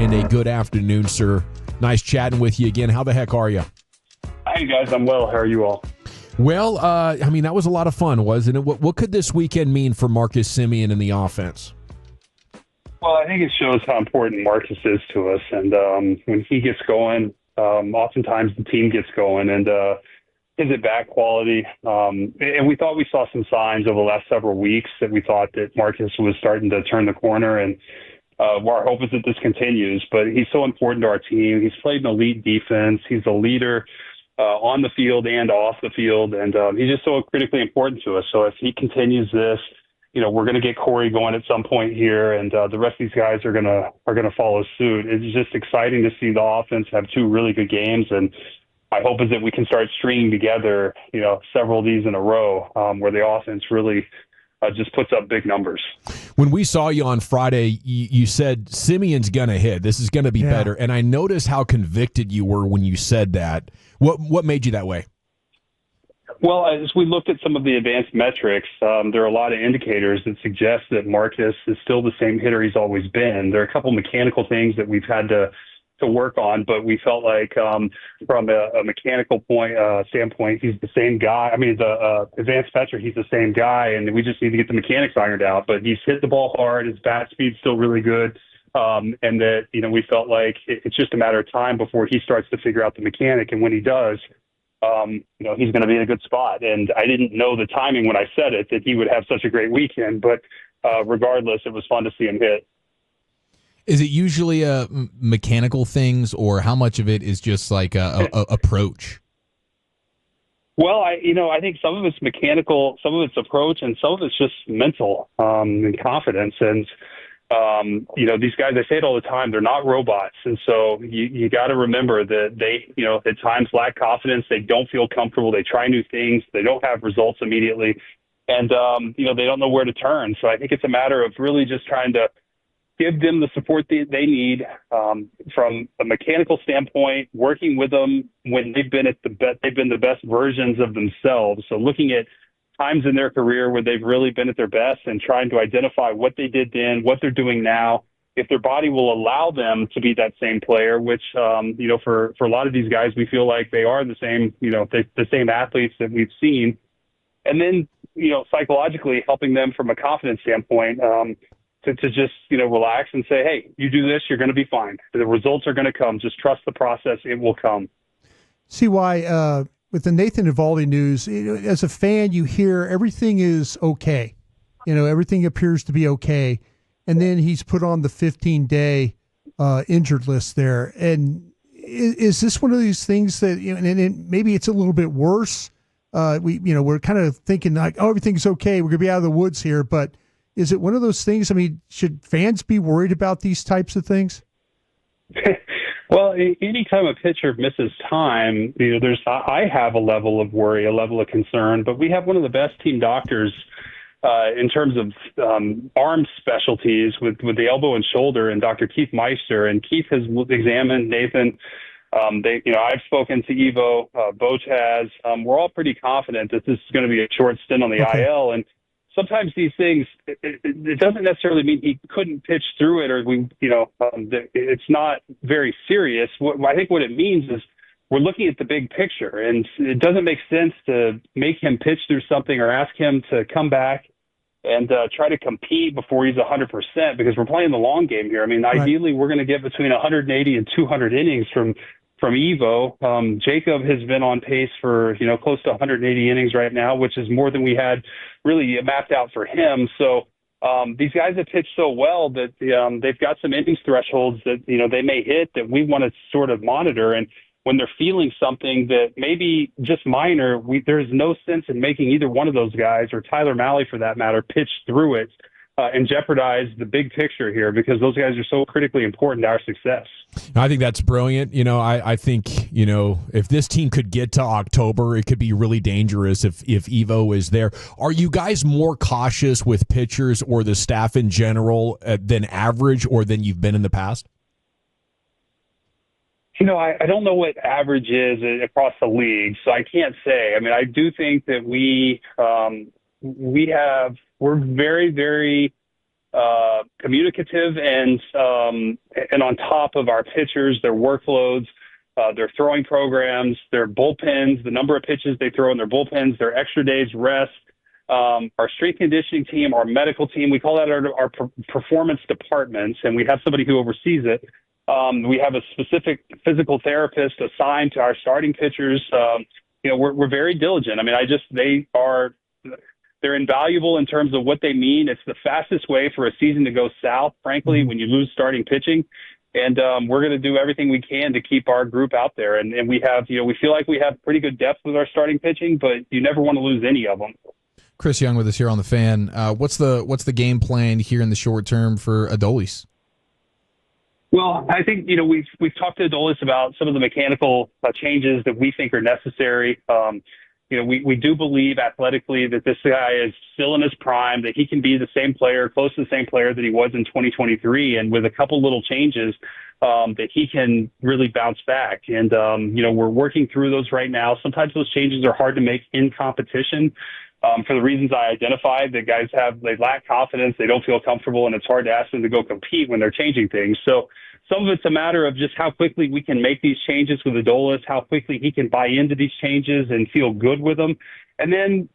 and a good afternoon, sir. Nice chatting with you again. How the heck are you? Hey, guys. I'm well. How are you all? Well, that was a lot of fun, wasn't it? What could this weekend mean for Marcus Semien and the offense? Well, I think it shows how important Marcus is to us. And when he gets going, oftentimes the team gets going. And his at-bat quality. And we thought we saw some signs over the last several weeks that we thought that Marcus was starting to turn the corner. And our hope is that this continues. But he's so important to our team. He's played an elite defense. He's a leader on the field and off the field. And he's just so critically important to us. So if he continues this, we're going to get Corey going at some point here, and the rest of these guys are going to follow suit. It's just exciting to see the offense have two really good games, and my hope is that we can start stringing together, several of these in a row, where the offense really just puts up big numbers. When we saw you on Friday, you said Semien's going to hit. This is going to be better, and I noticed how convicted you were when you said that. What made you that way? Well, as we looked at some of the advanced metrics, there are a lot of indicators that suggest that Marcus is still the same hitter he's always been. There are a couple mechanical things that we've had to work on, but we felt like from a mechanical standpoint, he's the same guy. I mean, the advanced metric, he's the same guy, and we just need to get the mechanics ironed out. But he's hit the ball hard. His bat speed's still really good. And that, we felt like it's just a matter of time before he starts to figure out the mechanic. And when he does, he's going to be in a good spot. And I didn't know the timing when I said it, that he would have such a great weekend. But regardless, it was fun to see him hit. Is it usually mechanical things, or how much of it is just like a approach? Well, I think some of it's mechanical, some of it's approach, and some of it's just mental and confidence. And these guys, I say it all the time, they're not robots. And so you got to remember that they, at times lack confidence. They don't feel comfortable. They try new things. They don't have results immediately. And, they don't know where to turn. So I think it's a matter of really just trying to give them the support they need from a mechanical standpoint, working with them when they've been the best versions of themselves. So looking at times in their career where they've really been at their best and trying to identify what they did then, what they're doing now, if their body will allow them to be that same player, which, for a lot of these guys, we feel like they are the same, the same athletes that we've seen. And then, psychologically helping them from a confidence standpoint, to just, relax and say, hey, you do this, you're going to be fine. The results are going to come. Just trust the process. It will come. See why, with the Nathan Eovaldi news, as a fan, you hear everything is okay. Everything appears to be okay. And then he's put on the 15-day injured list there. And is this one of these things that, and maybe it's a little bit worse? We're kind of thinking like, oh, everything's okay. We're going to be out of the woods here. But is it one of those things? I mean, should fans be worried about these types of things? Well, anytime a pitcher misses time, I have a level of worry, a level of concern, but we have one of the best team doctors in terms of arm specialties with the elbow and shoulder, and Dr. Keith Meister. And Keith has examined Nathan. I've spoken to Evo, Boch has. We're all pretty confident that this is going to be a short stint on the IL. And sometimes these things, it doesn't necessarily mean he couldn't pitch through it, or it's not very serious. I think what it means is we're looking at the big picture, and it doesn't make sense to make him pitch through something or ask him to come back and try to compete before he's 100%, because we're playing the long game here. I mean, ideally, we're going to get between 180 and 200 innings from Evo. Jacob has been on pace for, close to 180 innings right now, which is more than we had really mapped out for him. So these guys have pitched so well that they've got some innings thresholds that, they may hit that we want to sort of monitor. And when they're feeling something that maybe just minor, there's no sense in making either one of those guys, or Tyler Mahle for that matter, pitch through it and jeopardize the big picture here, because those guys are so critically important to our success. I think that's brilliant. I think, if this team could get to October, it could be really dangerous if Evo is there. Are you guys more cautious with pitchers or the staff in general than average, or than you've been in the past? I don't know what average is across the league, so I can't say. I mean, I do think that we're very, very communicative, and on top of our pitchers, their workloads, their throwing programs, their bullpens, the number of pitches they throw in their bullpens, their extra days rest, our strength conditioning team, our medical team. We call that our performance departments, and we have somebody who oversees it. We have a specific physical therapist assigned to our starting pitchers. We're very diligent. I mean, they're invaluable in terms of what they mean. It's the fastest way for a season to go south, frankly, when you lose starting pitching. And we're going to do everything we can to keep our group out there. And we have, we feel like we have pretty good depth with our starting pitching, but you never want to lose any of them. Chris Young with us here on the Fan. What's the game plan here in the short term for Adolis? Well, I think, we've talked to Adolis about some of the mechanical changes that we think are necessary. We do believe athletically that this guy is still in his prime, that he can be the same player, close to the same player that he was in 2023. And with a couple little changes, that he can really bounce back. And, we're working through those right now. Sometimes those changes are hard to make in competition. For the reasons I identified, the guys they lack confidence, they don't feel comfortable, and it's hard to ask them to go compete when they're changing things. So some of it's a matter of just how quickly we can make these changes with Adolis, how quickly he can buy into these changes and feel good with them. And then,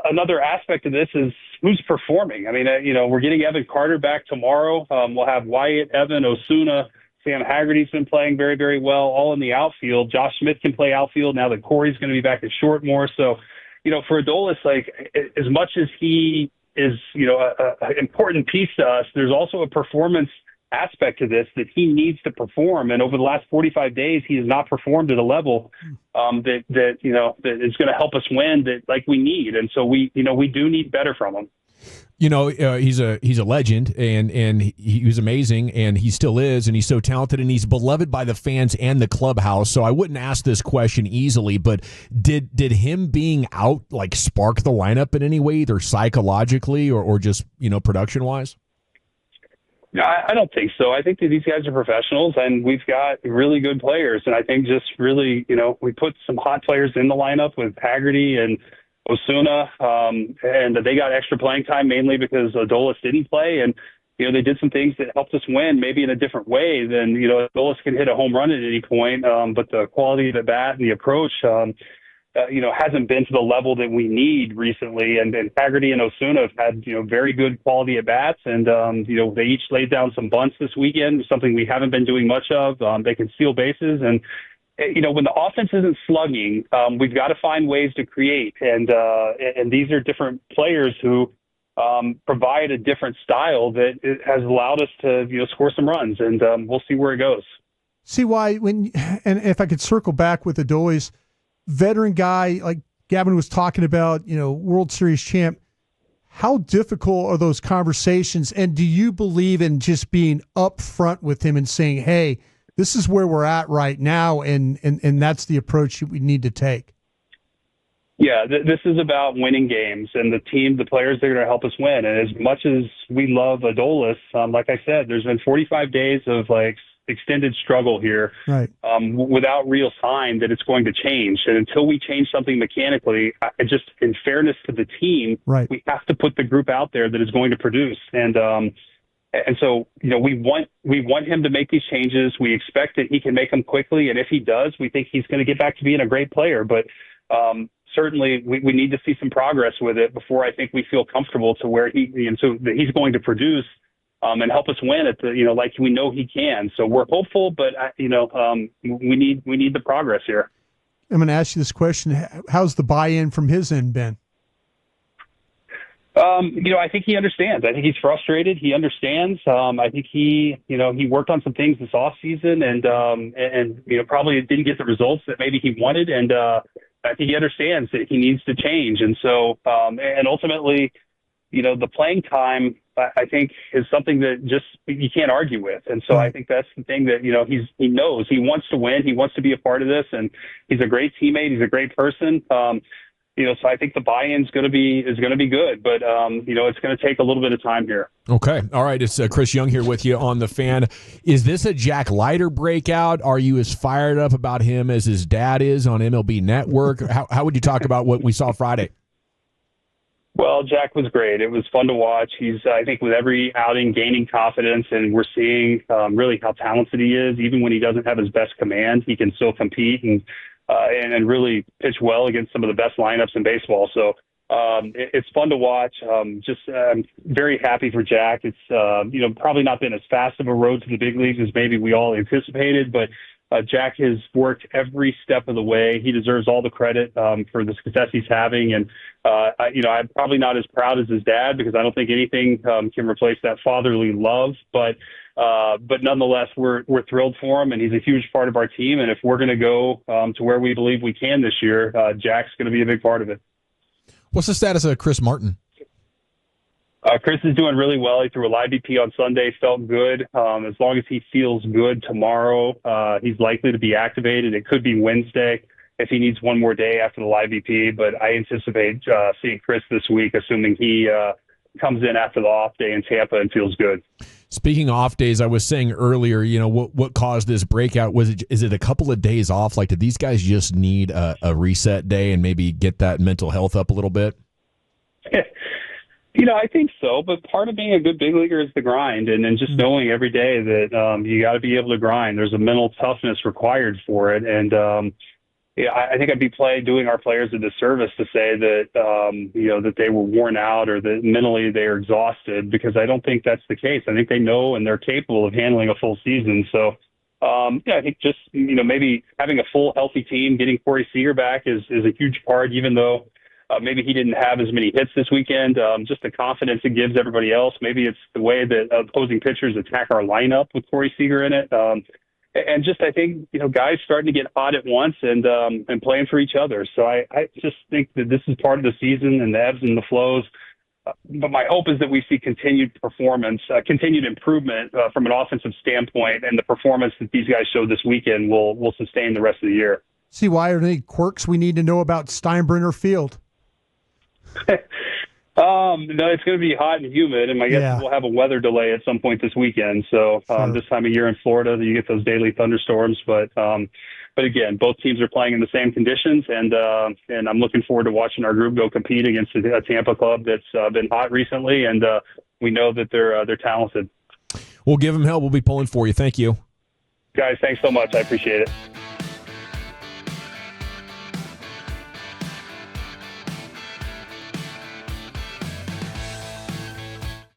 another aspect of this is who's performing. I mean, we're getting Evan Carter back tomorrow. We'll have Wyatt, Evan, Osuna, Sam Haggerty's been playing very, very well, all in the outfield. Josh Smith can play outfield now that Corey's going to be back at short more. So, for Adolis, as much as he is, an important piece to us, there's also a performance aspect to this that he needs to perform. And over the last 45 days, he has not performed at a level that is going to help us win that we need. And so we do need better from him. He's a legend, and he was amazing, and he still is, and he's so talented, and he's beloved by the fans and the clubhouse. So I wouldn't ask this question easily, but did him being out spark the lineup in any way, either psychologically or just production wise? No, I don't think so. I think that these guys are professionals, and we've got really good players. And I think just really, we put some hot players in the lineup with Haggerty and Osuna, and they got extra playing time mainly because Adolis didn't play. And, they did some things that helped us win maybe in a different way than, Adolis can hit a home run at any point. But the quality of the bat and the approach, hasn't been to the level that we need recently. And Haggerty and Osuna have had, very good quality at bats. And, they each laid down some bunts this weekend, something we haven't been doing much of. They can steal bases. And, when the offense isn't slugging, we've got to find ways to create. And these are different players who provide a different style that has allowed us to, score some runs. And we'll see where it goes. See why and if I could circle back with Adolis, veteran guy like Gavin was talking about, World Series champ. How difficult are those conversations? And do you believe in just being upfront with him and saying, hey, this is where we're at right now, and that's the approach that we need to take? Yeah, this is about winning games, and the players that are going to help us win. And as much as we love Adolis, like I said, there's been 45 days of extended struggle here, right? Without real sign that it's going to change. And until we change something mechanically, just in fairness to the team, right, we have to put the group out there that is going to produce. And so, we want him to make these changes. We expect that he can make them quickly. And if he does, we think he's going to get back to being a great player. But certainly we need to see some progress with it before I think we feel comfortable to where so that he's going to produce and help us win at like we know he can. So we're hopeful, but we need the progress here. I'm going to ask you this question. How's the buy-in from his end been? I think he understands. I think he's frustrated. He understands. I think he worked on some things this off season and probably didn't get the results that maybe he wanted. And I think he understands that he needs to change. And so, and ultimately, the playing time, I think, is something that just you can't argue with. And so I think that's the thing that, he knows. He wants to win. He wants to be a part of this. And he's a great teammate. He's a great person. So I think the buy-in is going to be good, but it's going to take a little bit of time here. Okay, all right. It's Chris Young here with you on the Fan. Is this a Jack Leiter breakout? Are you as fired up about him as his dad is on MLB Network? How would you talk about what we saw Friday? Well, Jack was great. It was fun to watch. He's, I think, with every outing gaining confidence, and we're seeing really how talented he is. Even when he doesn't have his best command, he can still compete and really pitch well against some of the best lineups in baseball. So it's fun to watch. I'm very happy for Jack. It's probably not been as fast of a road to the big leagues as maybe we all anticipated, but Jack has worked every step of the way. He deserves all the credit for the success he's having. And, I'm probably not as proud as his dad because I don't think anything can replace that fatherly love. But nonetheless, we're thrilled for him, and he's a huge part of our team. And if we're going to go to where we believe we can this year, Jack's going to be a big part of it. What's the status of Chris Martin? Chris is doing really well. He threw a live BP on Sunday, felt good. As long as he feels good tomorrow, he's likely to be activated. It could be Wednesday if he needs one more day after the live BP, but I anticipate seeing Chris this week, assuming he comes in after the off day in Tampa and feels good. Speaking of off days, I was saying earlier, what caused this breakout? Is it a couple of days off? Like, did these guys just need a reset day and maybe get that mental health up a little bit? I think so, but part of being a good big leaguer is the grind, and then just knowing every day that you got to be able to grind. There's a mental toughness required for it, and I think I'd be doing our players a disservice to say that that they were worn out or that mentally they are exhausted, because I don't think that's the case. I think they know and they're capable of handling a full season. So I think just maybe having a full healthy team, getting Corey Seager back is a huge part, even though. Maybe he didn't have as many hits this weekend. Just the confidence it gives everybody else. Maybe it's the way that opposing pitchers attack our lineup with Corey Seager in it. And just, I think, guys starting to get hot at once and playing for each other. So I just think that this is part of the season and the ebbs and the flows. But my hope is that we see continued performance, continued improvement from an offensive standpoint, and the performance that these guys showed this weekend will sustain the rest of the year. See, why are there any quirks we need to know about Steinbrenner Field? No, it's going to be hot and humid, and I guess we'll have a weather delay at some point this weekend. So this time of year in Florida, you get those daily thunderstorms. But again, both teams are playing in the same conditions, and I'm looking forward to watching our group go compete against a Tampa club that's been hot recently, and we know that they're talented. We'll give them hell. We'll be pulling for you. Thank you, guys. Thanks so much. I appreciate it.